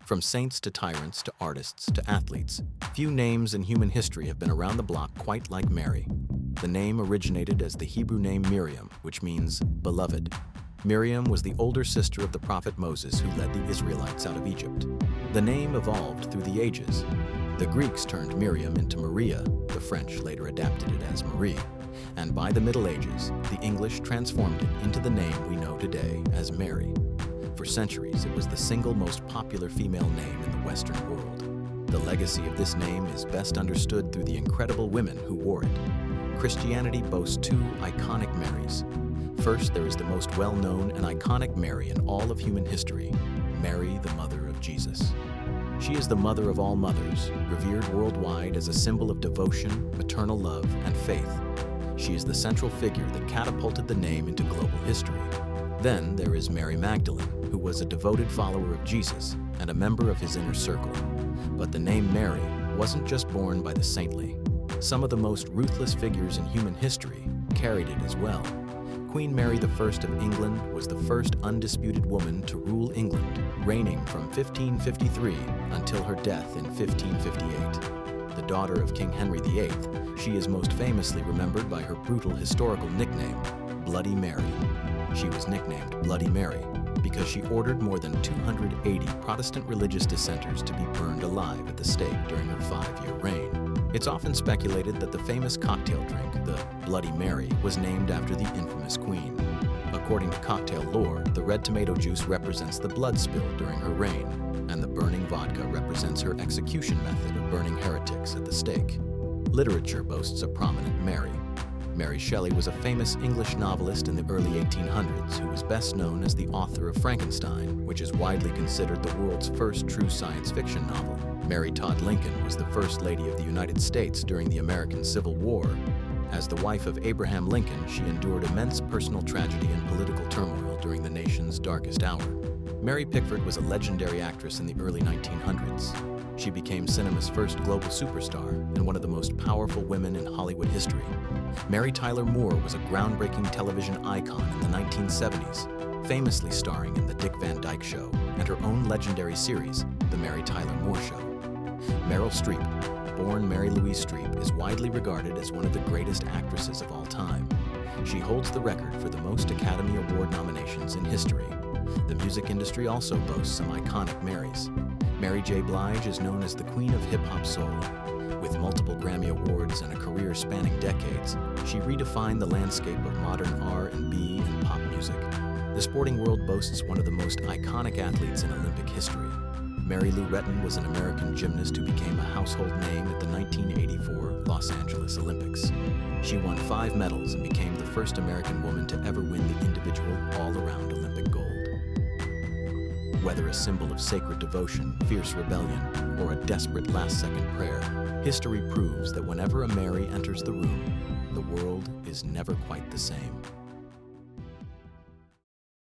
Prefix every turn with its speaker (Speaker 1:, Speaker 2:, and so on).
Speaker 1: From saints to tyrants to artists to athletes, few names in human history have been around the block quite like Mary. The name originated as the Hebrew name Miriam, which means beloved. Miriam was the older sister of the prophet Moses who led the Israelites out of Egypt. The name evolved through the ages. The Greeks turned Miriam into Maria, the French later adapted it as Marie, and by the Middle Ages, the English transformed it into the name we know today as Mary. For centuries, it was the single most popular female name in the Western world. The legacy of this name is best understood through the incredible women who wore it. Christianity boasts two iconic Marys. First, there is the most well-known and iconic Mary in all of human history, Mary, the mother of Jesus. She is the mother of all mothers, revered worldwide as a symbol of devotion, maternal love, and faith. She is the central figure that catapulted the name into global history. Then there is Mary Magdalene, who was a devoted follower of Jesus and a member of his inner circle. But the name Mary wasn't just born by the saintly. Some of the most ruthless figures in human history carried it as well. Queen Mary I of England was the first undisputed woman to rule England, reigning from 1553 until her death in 1558. The daughter of King Henry VIII, she is most famously remembered by her brutal historical nickname, Bloody Mary. She was nicknamed Bloody Mary because she ordered more than 280 Protestant religious dissenters to be burned alive at the stake during her 5-year reign. It's often speculated that the famous cocktail drink, the Bloody Mary, was named after the infamous queen. According to cocktail lore, the red tomato juice represents the blood spill during her reign, and the burning vodka represents her execution method of burning heretics at the stake. Literature boasts a prominent Mary. Mary Shelley was a famous English novelist in the early 1800s who was best known as the author of Frankenstein, which is widely considered the world's first true science fiction novel. Mary Todd Lincon was the First Lady of the United States during the American Civil War. As the wife of Abraham Lincoln, she endured immense personal tragedy and political turmoil during the nation's darkest hour. Mary Pickford was a legendary actress in the early 1900s. She became cinema's first global superstar and one of the most powerful women in Hollywood history. Mary Tyler Moore was a groundbreaking television icon in the 1970s, famously starring in The Dick Van Dyke Show and her own legendary series, The Mary Tyler Moore Show. Meryl Streep, born Mary Louise Streep, is widely regarded as one of the greatest actresses of all time. She holds the record for the most Academy Award nominations in history. The music industry also boasts some iconic Marys. Mary J Blige is known as the Queen of Hip-Hop Soul. With multiple Grammy Awards and a career spanning decades, she redefined the landscape of modern R&B and pop music. The sporting world boasts one of the most iconic athletes in Olympic history. Mary Lou Retton was an American gymnast who became a household name at the 1984 Los Angeles Olympics. She won 5 medals and became the first American woman to ever win the individual all-around Olympic gold. Whether a symbol of sacred devotion, fierce rebellion, or a desperate last-second prayer, history proves that whenever a Mary enters the room, the world is never quite the same.